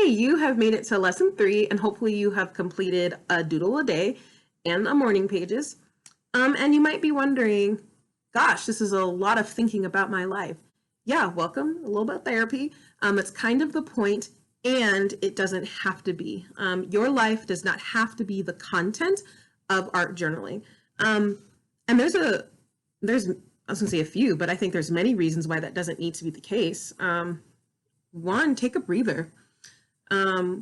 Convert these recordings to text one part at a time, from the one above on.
you have made it to lesson 3, and hopefully you have completed a doodle a day and a morning pages. And you might be wondering, gosh, this is a lot of thinking about my life. Yeah, welcome, a little bit of therapy. It's kind of the point, and it doesn't have to be. Your life does not have to be the content of art journaling. And there's I was gonna say a few, but I think there's many reasons why that doesn't need to be the case. One, take a breather.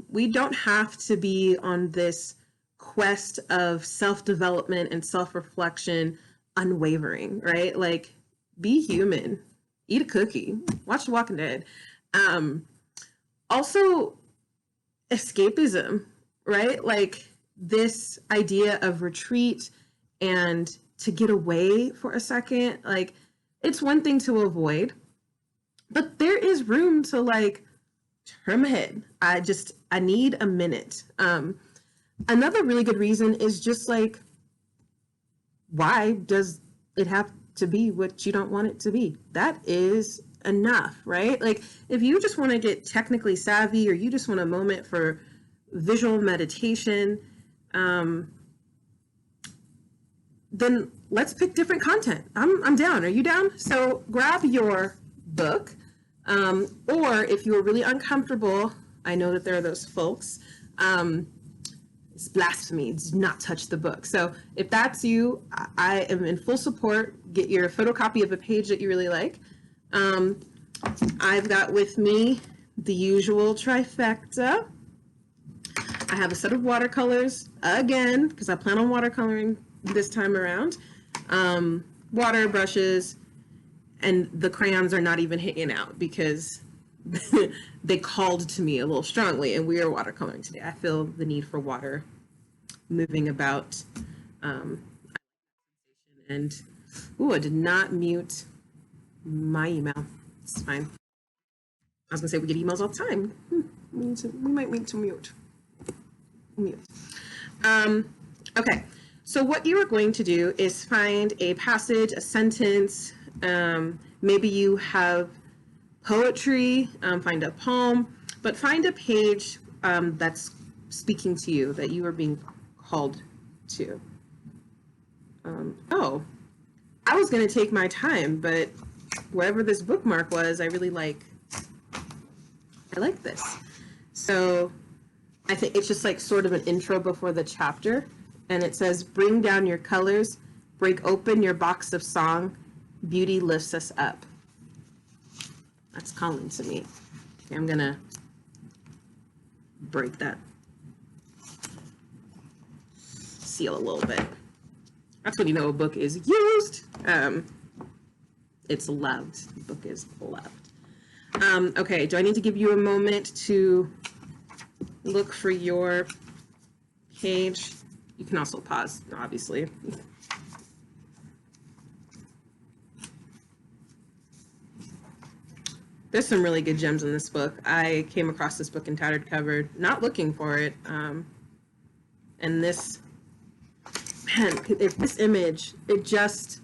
We don't have to be on this quest of self-development and self-reflection unwavering, right? Like, be human, eat a cookie, watch The Walking Dead. Also, escapism, right? Like, this idea of retreat and to get away for a second, like, it's one thing to avoid, but there is room to, like, turn my head. I need a minute. Another really good reason is just like, why does it have to be what you don't want it to be? That is enough, right? Like, if you just want to get technically savvy, or you just want a moment for visual meditation, then let's pick different content. I'm down. Are you down? So grab your book, or if you are really uncomfortable, I know that there are those folks. It's blasphemy. Do not touch the book. So if that's you, I am in full support. Get your photocopy of a page that you really like. I've got with me the usual trifecta. I have a set of watercolors again, because I plan on watercoloring this time around. Water brushes, and the crayons are not even hanging out because they called to me a little strongly, and we are watercoloring today. I feel the need for water moving about. And I did not mute my email. It's fine. I was gonna say we get emails all the time. We might need to mute. Okay, so what you are going to do is find a passage, a sentence. Maybe you have poetry, find a poem, but find a page that's speaking to you, that you are being called to. I was going to take my time, but wherever this bookmark was, I like this. So I think it's just like sort of an intro before the chapter, and it says, bring down your colors, break open your box of song, beauty lifts us up. That's calling to me. Okay, I'm gonna break that seal a little bit. That's when you know a book is used. It's loved. The book is loved. Okay, do I need to give you a moment to look for your page? You can also pause, obviously. There's some really good gems in this book. I came across this book in tattered cover, not looking for it. And this, man, if this image, it just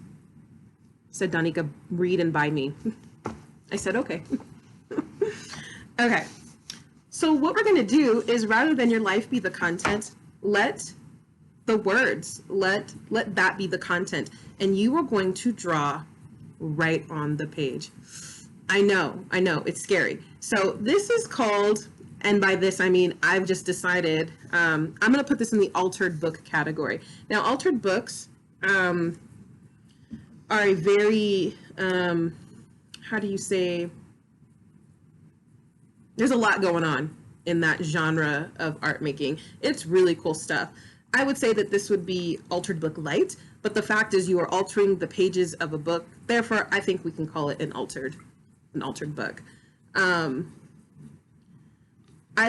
said, Donica, read and buy me. I said, okay. Okay. So what we're going to do is, rather than your life be the content, let the words, let that be the content. And you are going to draw right on the page. I know, it's scary. So this is called, and by this I mean I've just decided, I'm going to put this in the altered book category. Now, altered books are a very, how do you say, there's a lot going on in that genre of art making. It's really cool stuff. I would say that this would be altered book light, but the fact is you are altering the pages of a book. Therefore, I think we can call it an altered book. I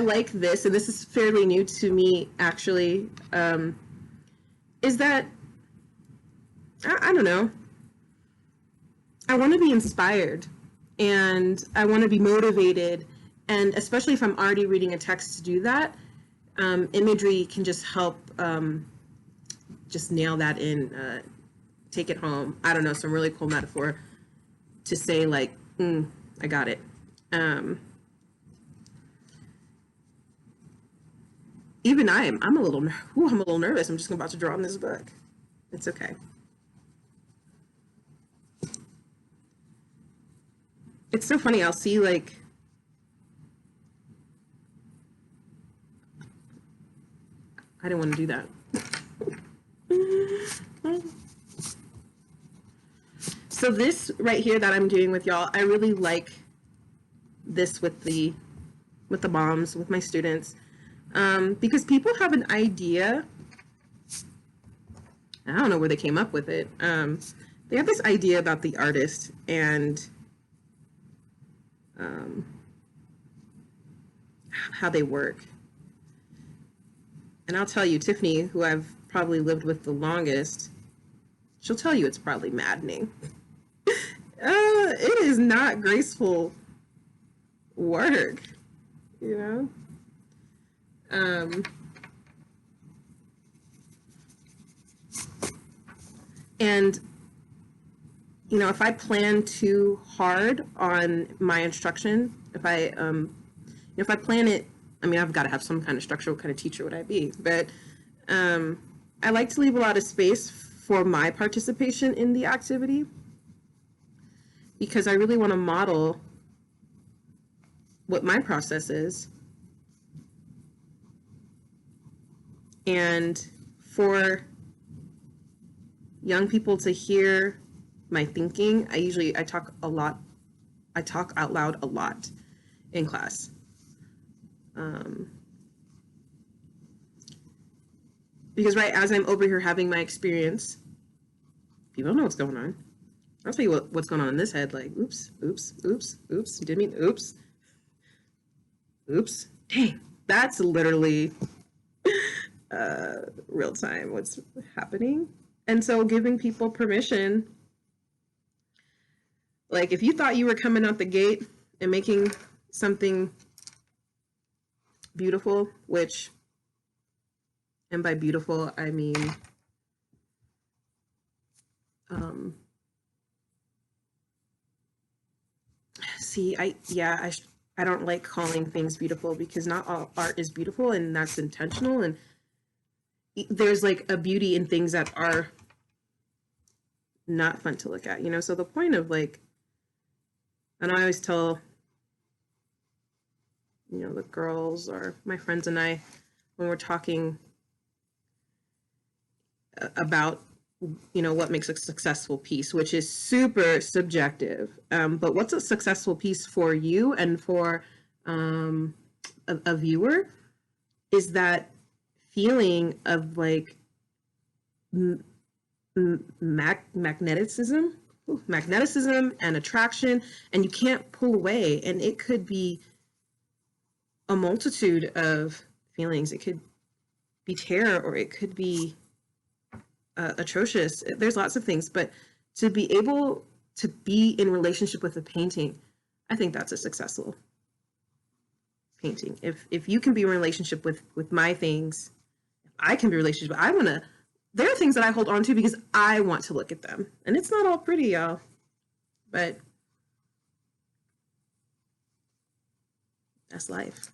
like this, and this is fairly new to me, actually, is that, I don't know, I want to be inspired, and I want to be motivated, and especially if I'm already reading a text to do that, imagery can just help just nail that in, take it home. I don't know, some really cool metaphor to say, like, I got it. even I'm a little, I'm a little nervous. I'm just about to draw on this book. It's okay. It's so funny. I'll see like, I didn't want to do that. So this right here that I'm doing with y'all, I really like this with the moms, with my students, because people have an idea. I don't know where they came up with it. They have this idea about the artist and how they work. And I'll tell you, Tiffany, who I've probably lived with the longest, she'll tell you it's probably maddening. It is not graceful work, you know? And, you know, if I plan too hard on my instruction, if I plan it, I mean, I've got to have some kind of structure. What kind of teacher would I be? But I like to leave a lot of space for my participation in the activity, because I really want to model what my process is. And for young people to hear my thinking, I talk out loud a lot in class. Because right as I'm over here having my experience, people don't know what's going on. I'll tell you what's going on in this head, like, oops, oops, oops, oops, you didn't mean, oops, oops, dang, that's literally real time what's happening. And so giving people permission, like if you thought you were coming out the gate and making something beautiful, which, and by beautiful, I mean, see, I don't like calling things beautiful, because not all art is beautiful, and that's intentional. And there's like a beauty in things that are not fun to look at, you know? So the point of like, and I always tell, you know, the girls or my friends and I, when we're talking about, you know, what makes a successful piece, which is super subjective. But what's a successful piece for you and for a viewer is that feeling of like magnetism and attraction, and you can't pull away. And it could be a multitude of feelings. It could be terror, or it could be atrocious. There's lots of things, but to be able to be in relationship with a painting, I think that's a successful painting. If you can be in relationship with my things, I can be in relationship. There are things that I hold on to because I want to look at them, and it's not all pretty, y'all, but that's life.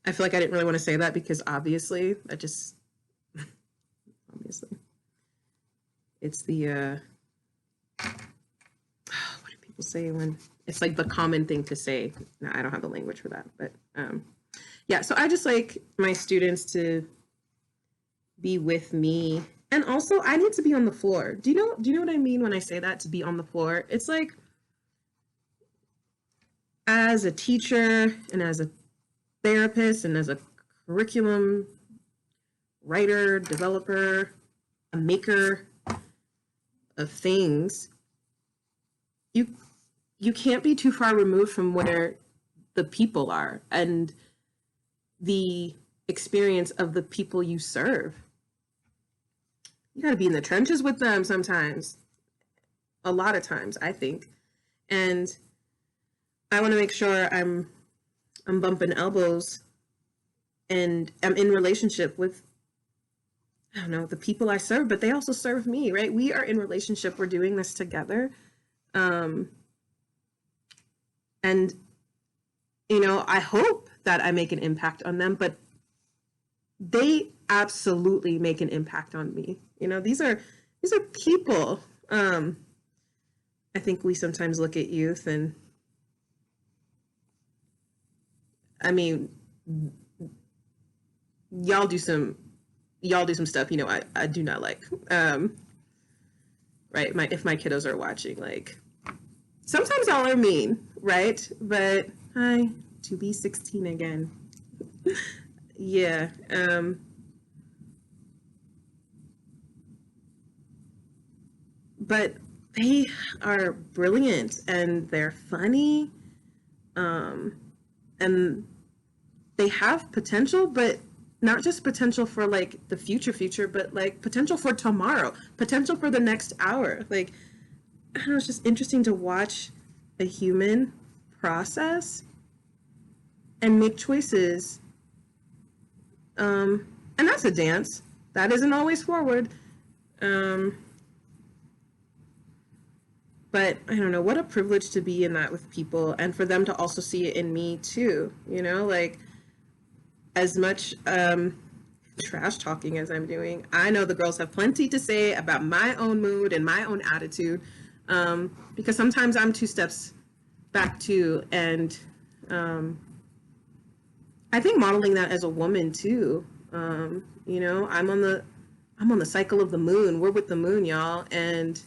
I feel like I didn't really want to say that, because obviously it's the what do people say when it's like the common thing to say? No, I don't have the language for that, but yeah. So I just like my students to be with me, and also I need to be on the floor. Do you know what I mean when I say that, to be on the floor? It's like, as a teacher and as a therapist and as a curriculum writer, developer, a maker of things, you can't be too far removed from where the people are and the experience of the people you serve. You got to be in the trenches with them sometimes, a lot of times, I think. And I want to make sure I'm bumping elbows and I'm in relationship with, I don't know, the people I serve, but they also serve me, right? We are in relationship. We're doing this together. And, you know, I hope that I make an impact on them, but they absolutely make an impact on me. You know, these are people. I think we sometimes look at youth and, I mean, y'all do some stuff, you know, I do not like. Right? If my kiddos are watching, like, sometimes y'all are mean, right? But hi, to be 16 again. Yeah. But they are brilliant and they're funny. And they have potential, but not just potential for like the future, but like potential for tomorrow, potential for the next hour. Like, I don't know, it's just interesting to watch a human process and make choices. And that's a dance. That isn't always forward. But I don't know, what a privilege to be in that with people and for them to also see it in me too. You know, like, as much trash talking as I'm doing, I know the girls have plenty to say about my own mood and my own attitude, because sometimes I'm 2 steps back too. And I think modeling that as a woman too, you know, I'm on the cycle of the moon. We're with the moon, y'all, and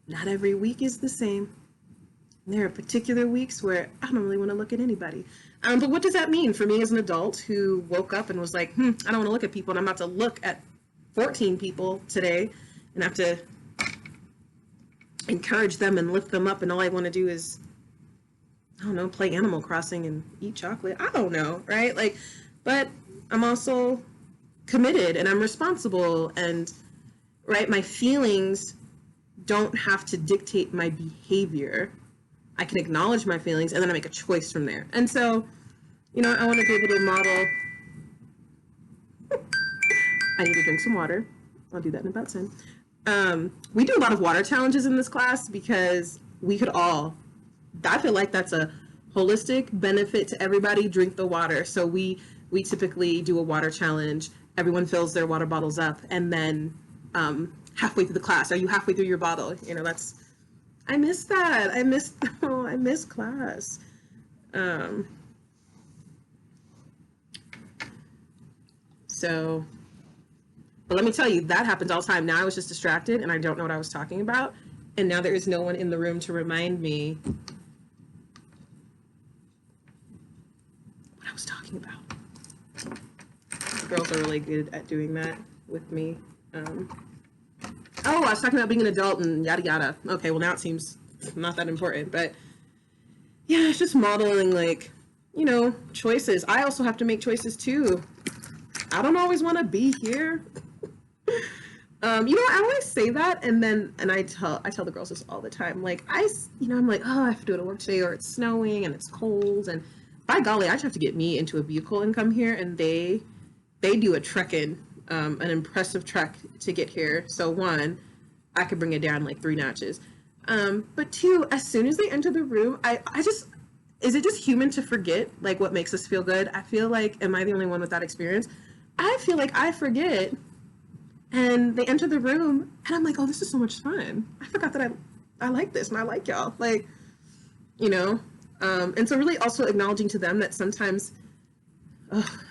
not every week is the same. There are particular weeks where I don't really want to look at anybody. But what does that mean for me as an adult who woke up and was like, I don't want to look at people, and I'm about to look at 14 people today and have to encourage them and lift them up, and all I want to do is, I don't know, play Animal Crossing and eat chocolate. I don't know, right? Like, but I'm also committed and I'm responsible, and, right, my feelings don't have to dictate my behavior. I can acknowledge my feelings and then I make a choice from there. And so, you know, I want to be able to model. I need to drink some water. I'll do that in about 10. We do a lot of water challenges in this class because we could all, I feel like that's a holistic benefit to everybody. Drink the water. So we typically do a water challenge. Everyone fills their water bottles up, and then halfway through the class, are you halfway through your bottle? You know, I miss that. I miss class. So, but let me tell you, that happens all the time. Now I was just distracted and I don't know what I was talking about. And now there is no one in the room to remind me what I was talking about. Girls are really good at doing that with me. Oh, I was talking about being an adult and yada yada. Okay, well now it seems not that important, but yeah, it's just modeling, like, you know, choices. I also have to make choices too. I don't always want to be here. You know, I always say that, and I tell the girls this all the time. Like, I'm like, oh, I have to do it at work today, or it's snowing and it's cold, and by golly, I just have to get me into a vehicle and come here, and they do a trek-in. An impressive trek to get here. So 1, I could bring it down like 3 notches. But 2, as soon as they enter the room, I just, is it just human to forget like what makes us feel good? I feel like, am I the only one with that experience? I feel like I forget, and they enter the room and I'm like, oh, this is so much fun. I forgot that I like this and I like y'all. Like, you know, and so really also acknowledging to them that sometimes,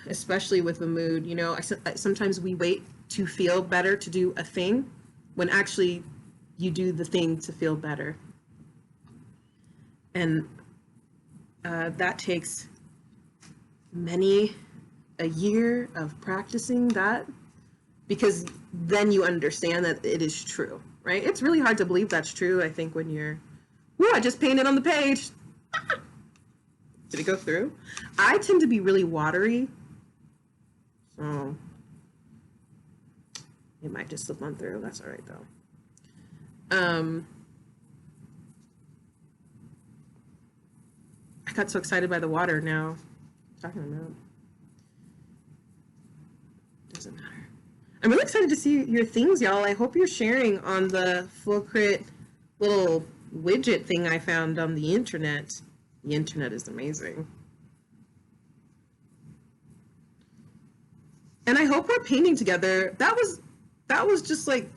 especially with the mood, you know, sometimes we wait to feel better to do a thing when actually you do the thing to feel better. And that takes many a year of practicing that, because then you understand that it is true, right? It's really hard to believe that's true, I think, when you're, I just painted on the page. Did it go through? I tend to be really watery, so it might just slip on through. That's all right, though. I got so excited by the water now. Talking about. Doesn't matter. I'm really excited to see your things, y'all. I hope you're sharing on the Full Crit little widget thing I found on the internet. The internet is amazing. And I hope we're painting together. That was just like,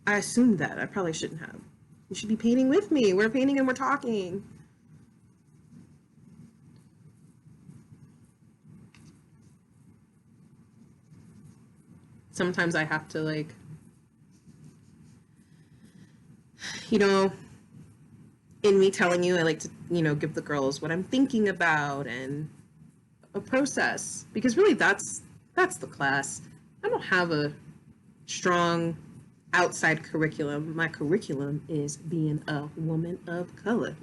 I assumed that. I probably shouldn't have. You should be painting with me. We're painting and we're talking. Sometimes I have to, like, you know, in me telling you, I like to, you know, give the girls what I'm thinking about and a process, because really that's the class. I don't have a strong outside curriculum. My curriculum is being a woman of color.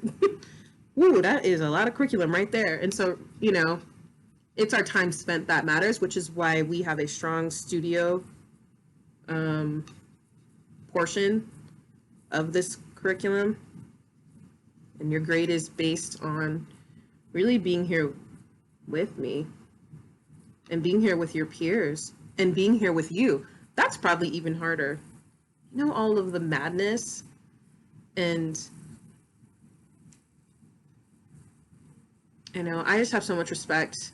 Ooh, that is a lot of curriculum right there. And so, you know, it's our time spent that matters, which is why we have a strong studio portion of this curriculum. And your grade is based on really being here with me and being here with your peers and being here with you. That's probably even harder. You know, all of the madness and, you know, I just have so much respect.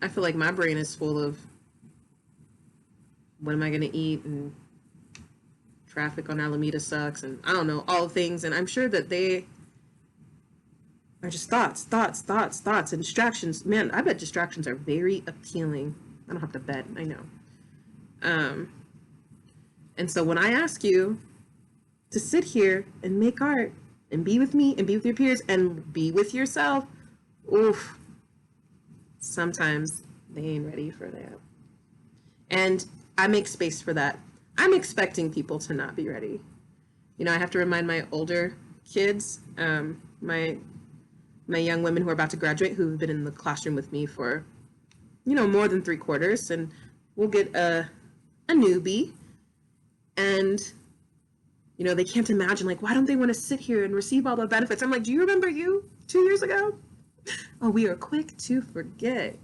I feel like my brain is full of what am I going to eat, and traffic on Alameda sucks, and I don't know, all the things. And I'm sure that they are just thoughts, and distractions. Man, I bet distractions are very appealing. I don't have to bet, I know. And so when I ask you to sit here and make art and be with me and be with your peers and be with yourself, oof, sometimes they ain't ready for that. And I make space for that. I'm expecting people to not be ready. You know, I have to remind my older kids, my young women who are about to graduate, who've been in the classroom with me for, you know, more than 3/4, and we'll get a newbie, and, you know, they can't imagine, like, why don't they want to sit here and receive all the benefits? I'm like, do you remember you 2 years ago? Oh, we are quick to forget.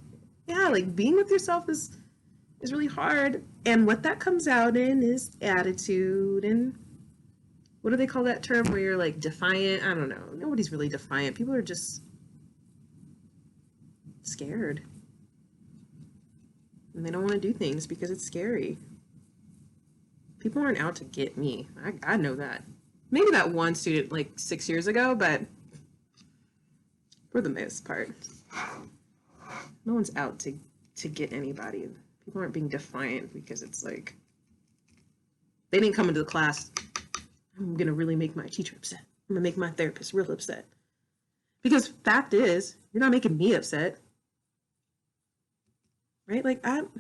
Yeah, like, being with yourself is really hard. And what that comes out in is attitude. And what do they call that term where you're like defiant? I don't know. Nobody's really defiant. People are just scared. And they don't want to do things because it's scary. People aren't out to get me. I know that. Maybe that one student like 6 years ago, but for the most part, no one's out to get anybody. People aren't being defiant because it's like, they didn't come into the class, I'm going to really make my teacher upset. I'm going to make my therapist real upset. Because fact is, you're not making me upset. Right? Like, I'm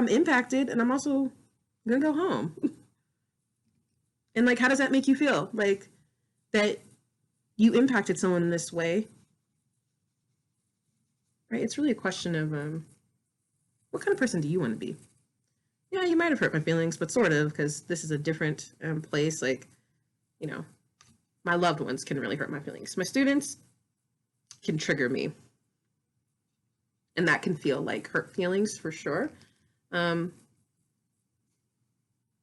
impacted, and I'm also going to go home. And like, how does that make you feel? Like, that you impacted someone in this way? Right? It's really a question of, what kind of person do you want to be? Yeah, you might have hurt my feelings, but sort of, because this is a different place. Like, you know, my loved ones can really hurt my feelings. My students can trigger me. And that can feel like hurt feelings for sure. But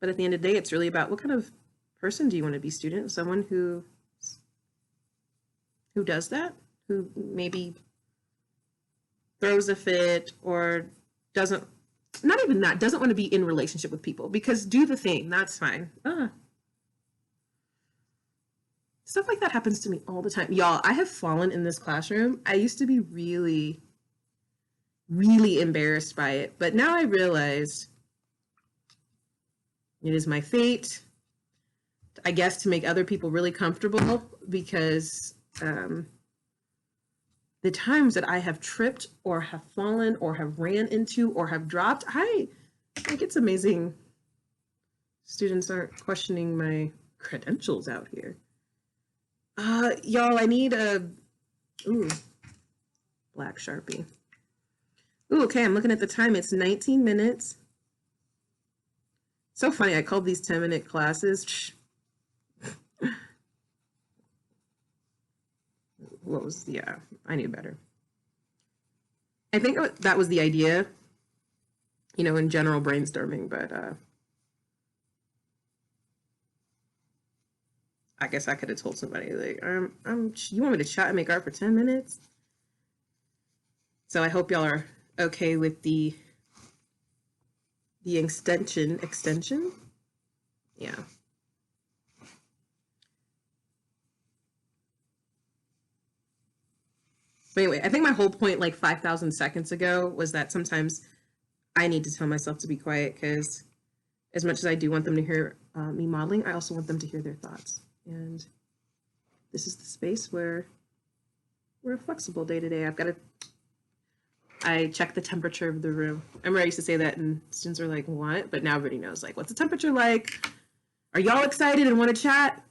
at the end of the day, it's really about what kind of person do you want to be, student? Someone who does that? Who maybe throws a fit or doesn't want to be in relationship with people, because do the thing, that's fine. Stuff like that happens to me all the time. Y'all, I have fallen in this classroom. I used to be really, really embarrassed by it, but now I realize it is my fate, I guess, to make other people really comfortable, because the times that I have tripped or have fallen or have ran into or have dropped, I think it's amazing students aren't questioning my credentials out here. Y'all, I need a, black Sharpie. Okay, I'm looking at the time. It's 19 minutes. So funny, I called these 10-minute classes. I knew better. I think that was the idea, you know, in general brainstorming, but I guess I could have told somebody, like, you want me to chat and make art for 10 minutes? So I hope y'all are okay with the extension. Yeah. But anyway, I think my whole point like 5,000 seconds ago was that sometimes I need to tell myself to be quiet, because as much as I do want them to hear me modeling, I also want them to hear their thoughts. And this is the space where we're flexible day to day. I check the temperature of the room. I remember I used to say that and students are like, what? But now everybody knows, like, what's the temperature like? Are y'all excited and want to chat?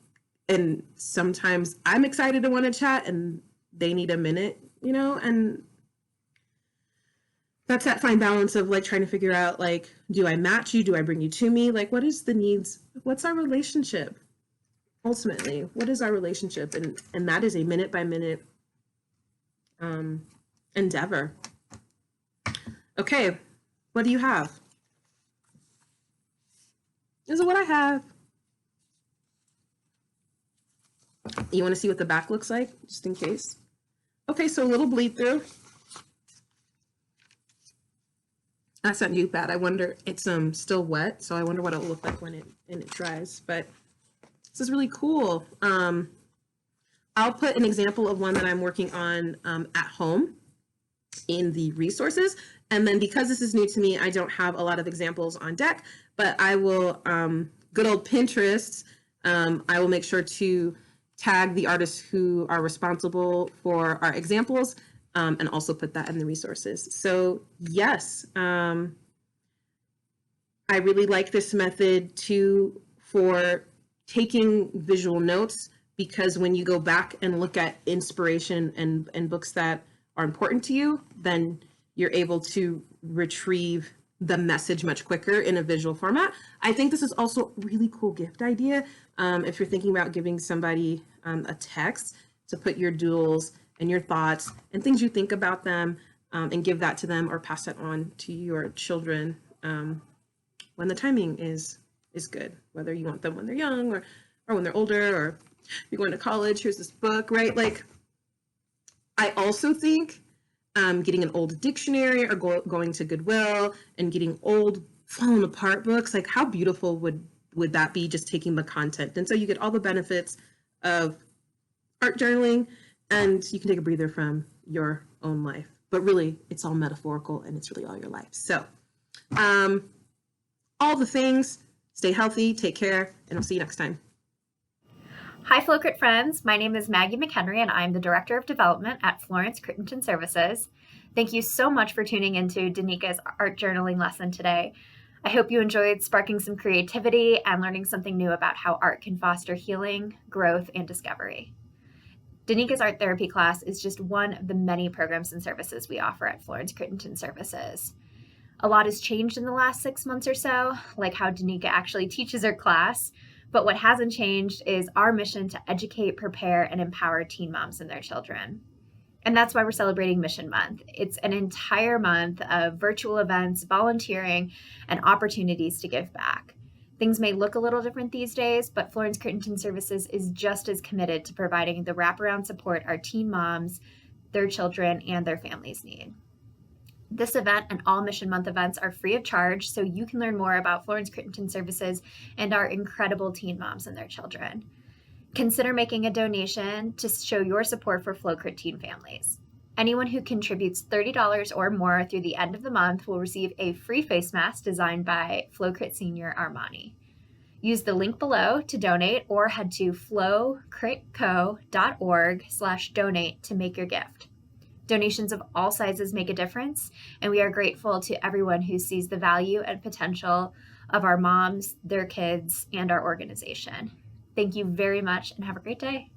And sometimes I'm excited and want to chat and they need a minute, and that's that fine balance of like trying to figure out, like, do I match you? Do I bring you to me? Like, what is the needs? What's our relationship? Ultimately, what is our relationship? And that is a minute by minute endeavor. Okay, what do you have? This is what I have. You want to see what the back looks like, just in case? Okay, so a little bleed through. That's not too bad. I wonder, it's still wet, so I wonder what it'll look like when it dries. But this is really cool. I'll put an example of one that I'm working on at home in the resources. And then because this is new to me, I don't have a lot of examples on deck, but I will, good old Pinterest, I will make sure to tag the artists who are responsible for our examples, and also put that in the resources. So yes, I really like this method too for taking visual notes, because when you go back and look at inspiration and books that are important to you, then you're able to retrieve the message much quicker in a visual format. I think this is also a really cool gift idea. If you're thinking about giving somebody a text, to put your doodles and your thoughts and things you think about them, and give that to them or pass that on to your children when the timing is good, whether you want them when they're young or when they're older, or you're going to college, here's this book, right? Like, I also think getting an old dictionary or going to Goodwill and getting old fallen apart books, like how beautiful would that be, just taking the content? And so you get all the benefits of art journaling, and you can take a breather from your own life. But really, it's all metaphorical and it's really all your life. So all the things, stay healthy, take care, and I'll see you next time. Hi, FlowCrit friends. My name is Maggie McHenry, and I'm the Director of Development at Florence Crittenton Services. Thank you so much for tuning into Danica's art journaling lesson today. I hope you enjoyed sparking some creativity and learning something new about how art can foster healing, growth, and discovery. Danica's art therapy class is just one of the many programs and services we offer at Florence Crittenton Services. A lot has changed in the last 6 months or so, like how Danica actually teaches her class. But what hasn't changed is our mission to educate, prepare, and empower teen moms and their children. And that's why we're celebrating Mission Month. It's an entire month of virtual events, volunteering, and opportunities to give back. Things may look a little different these days, but Florence Crittenton Services is just as committed to providing the wraparound support our teen moms, their children, and their families need. This event and all Mission Month events are free of charge, so you can learn more about Florence Crittenton Services and our incredible teen moms and their children. Consider making a donation to show your support for FlowCrit teen families. Anyone who contributes $30 or more through the end of the month will receive a free face mask designed by FlowCrit senior Armani. Use the link below to donate, or head to flowcritco.org/donate to make your gift. Donations of all sizes make a difference, and we are grateful to everyone who sees the value and potential of our moms, their kids, and our organization. Thank you very much, and have a great day.